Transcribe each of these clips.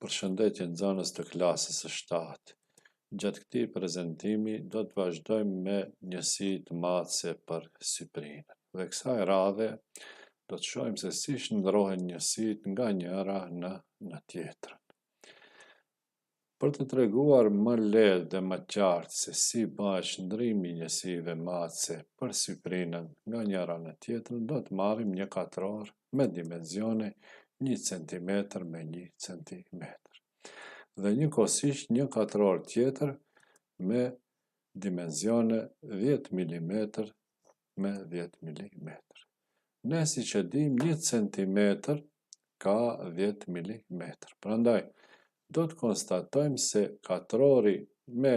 Përshëndetje nxënës të klasës së 7. Gjatë këtij prezantimi do të vazhdojmë me njësitë matëse për Shqipërinë. Dhe kësaj radhe do të shohim se si shndërrohen njësitë nga njëra në tjetrën. Për të treguar më lehtë dhe më qartë se si bëhet shndërrimi i njësive matëse për Shqipërinë nga njëra në tjetrën, do të marrim një katror me dimensione 1 cm me 1 cm dhe njëkohësisht një katror tjetër me dimensione 10 mm me 10 mm. Ne siç e dim 1 cm ka 10 mm. Prandaj do të konstatojmë se katrori me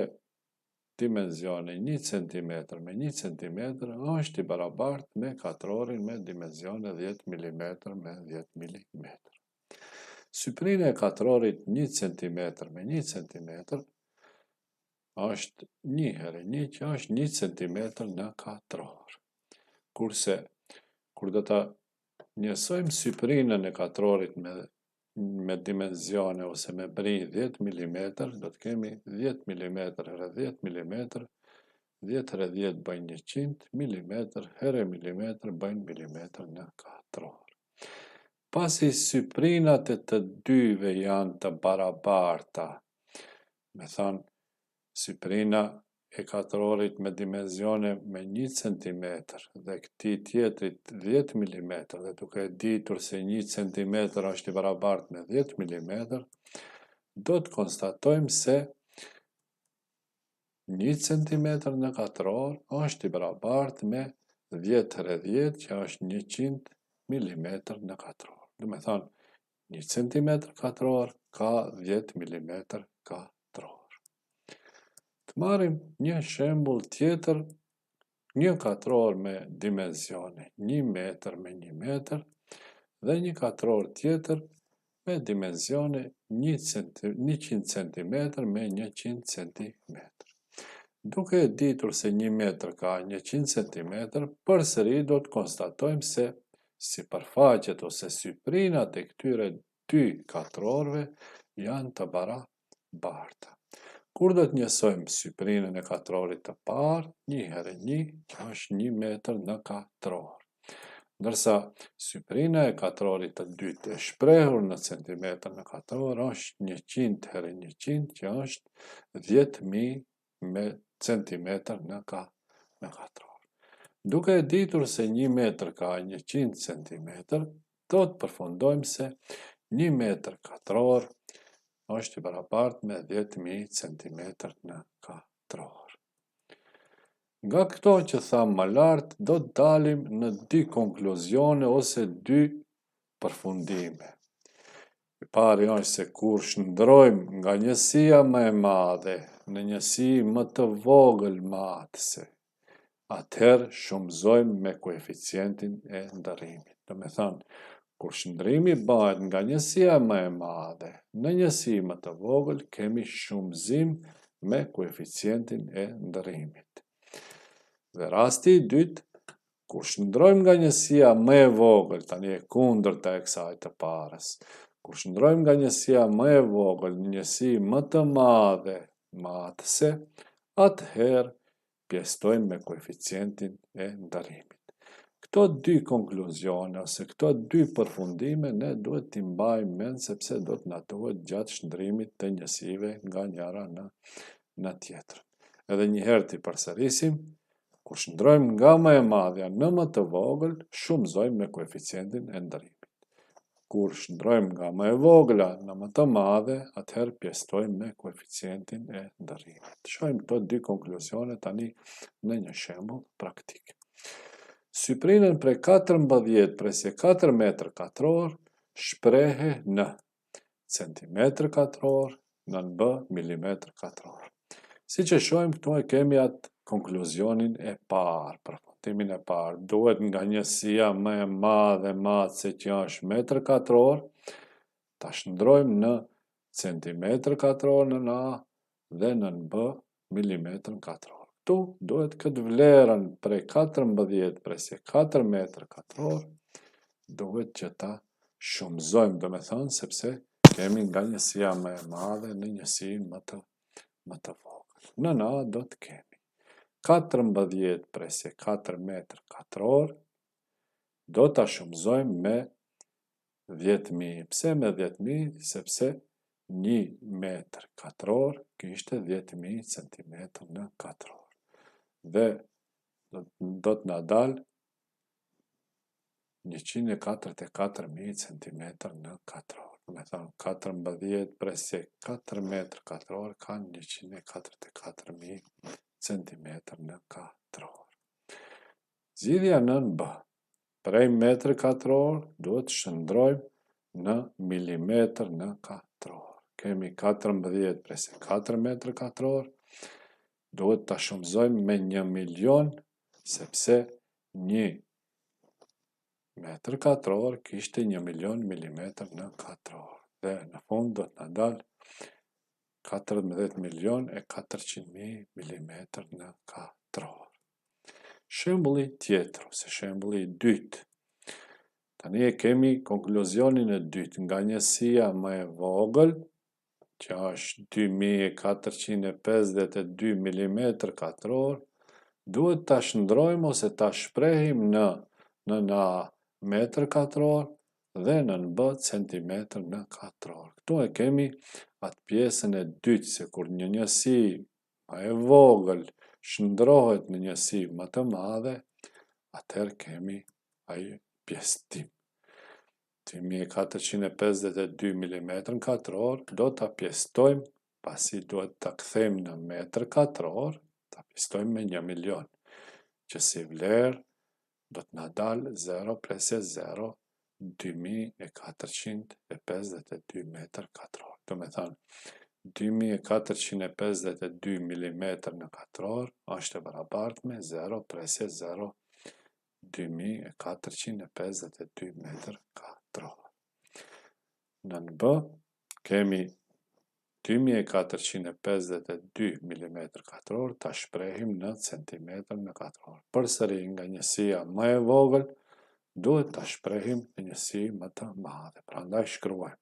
dimensione 1 cm me 1 cm është i barabartë me katrorin me dimensione 10 mm me 10 mm. Syprina e katrorit 1 cm me 1 cm është 1 herë 1 që është 1 cm në katror. Kurse, kur do ta njësojmë syprinën e katrorit me dimensione ose me bri 10 mm, do të kemi 10 mm herë 10 mm, 10 herë 10 bëjnë 100 mm, herë mm bëjnë mm në katror. Pasi syprinat e të dyve janë të barabarta, me thënë, syprina e katrorit me dimensione me 1 cm dhe këtij tjetrit 10 mm dhe duke ditur se 1 cm është i barabartë me 10 mm, do të konstatojmë se 1 cm në katror është i barabartë me 10 herë 10 që është 100 mm në katror. Do me thënë, 1 cm katror ka 10 mm katror. Të marrim një shembull tjetër, një katror me dimensione 1 metër me 1 metër dhe një katror tjetër me dimensione 100 cm me 100 cm. Duke e ditur se 1 metër ka 100 cm, përsëri do të konstatojmë se sipërfaqet ose syprinat e këtyre dy katrorëve janë të barabarta. Kur do të njësojmë syprinën e katrorit të parë, 1 herë 1, që është 1 metër në katror. Ndërsa syprina e katrorit të dytë e shprehur në centimetër në katror është 100 herë 100, që është 10.000 centimetër në katror. Duke e ditur se 1 metër ka 100 cm, do të përfundojmë se 1 metër katror është i barabartë me 10.000 cm në katror. Nga këto që thamë më lart, do të dalim në 2 konkluzione ose 2 përfundime. I pari është se kur shndrojmë nga njësia më e madhe në njësi më të vogël matëse, atëherë shumëzojmë me koeficientin e ndërrimit. Do me thënë, kur shndrrimi bëhet nga njësia më e madhe në njësi më të vogël, kemi shumëzim me koeficientin e ndërrimit. Dhe rasti i dytë, kur shndrojmë nga njësia më e vogël, tani e kundërta e kësaj të parës, kur shndrojmë nga njësia më e vogël në njësi më të madhe matëse, atëherë pjestojmë me koeficientin e ndërrimit. Këto 2 konkluzione ose këto 2 përfundime ne duhet t'i mbajmë mend sepse do të na duhet gjatë shndërrimit të njësive nga njëra në tjetrën. Edhe një herë t'i përsërisim, kur shndrojmë nga më e madhja në më të vogël, shumëzojmë me koeficientin e ndërrimit. Kur shndrojmë nga më e vogla në më të madhe, atëherë pjestojmë me koeficientin e ndërrimit. Shohim këto 2 konkluzione tani në një shembull praktik. Syprinën prej 14/4 metër katror shprehe në centimetër katror nën b milimetër katror. Siç e shohim këtu e kemi atë konkluzionin e parë, përfundimin e parë. Duhet nga njësia më e madhe matëse që është metër katror, ta shndrojmë në centimetër katror nën a dhe nën b milimetër katror. Këtu duhet këtë vlerën prej 14/4 metër katror, duhet që ta shumëzojmë, do me thënë, sepse kemi nga njësia më e madhe në njësinë më të vogël. Në A do të kemi 14 presje 4 metër katror, do ta shumëzojmë me 10.000. Pse me 10.000? Sepse 1 metër katror kishte 10.000 centimetër në katror. Dhe do të na dalë 144.000 centimetër në katror. Me thonë 14 presje 4 metër katror kanë 144.000 centimetër në katror. Zgjidhja nën B. Prej metër katror duhet shndrojmë në milimetër në katror. Kemi 14 presje 4 metër katror, duhet ta shumëzojmë me 1.000.000, sepse 1 metër katror kishte 1.000.000 milimetër në katror. Dhe në fund do të na dalë 14.400.000 milimetër në katror. Shembulli tjetër, ose shembulli i dytë. Tani e kemi konkluzionin e dytë, nga njësia më e vogël, që është 2452 milimetër katror, duhet ta shndrojmë ose ta shprehim në A metër katror dhe në B centimetër në katror. Këtu e kemi atë pjesën e dytë, se kur një njësi më e vogël shndrohet në njësi më të madhe, atëherë kemi ai pjesëtim. 2452 milimetër katror do ta pjesëtojmë, pasi duhet ta kthejmë në metër katror, ta pjesëtojmë me 1.000.000, që si vlerë do të na dalë 0,0 2452 metër katror. Do me thënë 2452 milimetër në katror është e barabartë me 0,0 2452 metër katror. Në B kemi 2452 milimetër katror, ta shprehim në centimetër në katror. Përsëri nga njësia më e vogël, duhet ta shprehim në njësi më të madhe. Prandaj shkruajmë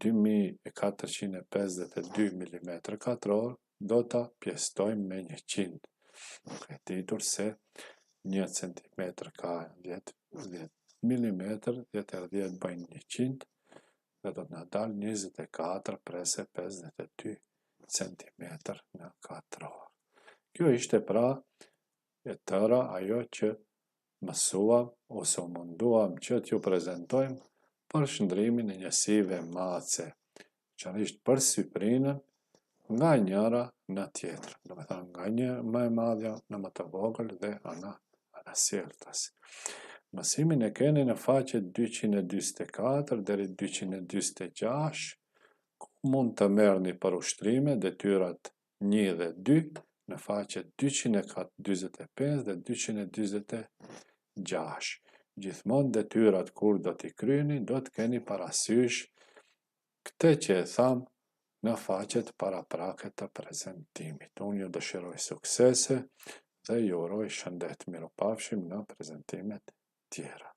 2452 milimetër katror, do ta pjesëtojmë me 100. E ditur se 1 centimetër ka 10 milimetër, 10 bëjnë 100, dhe do të na dalë 24 presje 52 centimetër në katror. Kjo ishte pra e tëra ajo që mësuam ose u munduam që t'ju prezantojmë për shndrimin e njësive mace, veçanërisht për syprinën, nga njëra në tjetrën. Do me thënë nga një më e madhja në më të vogël dhe anasjeltës. Mësimin e keni në faqet 244 deri 246, ku mund të merrni për ushtrime detyrat 1 dhe 2 në faqet 245 dhe 246. Gjithmonë detyrat kur do t'i kryeni, do të keni parasysh këtë që e thamë në faqet paraprake të prezantimit. Unë ju dëshiroj suksese dhe ju uroj shëndet. Mirupafshim në prezantimet tjera.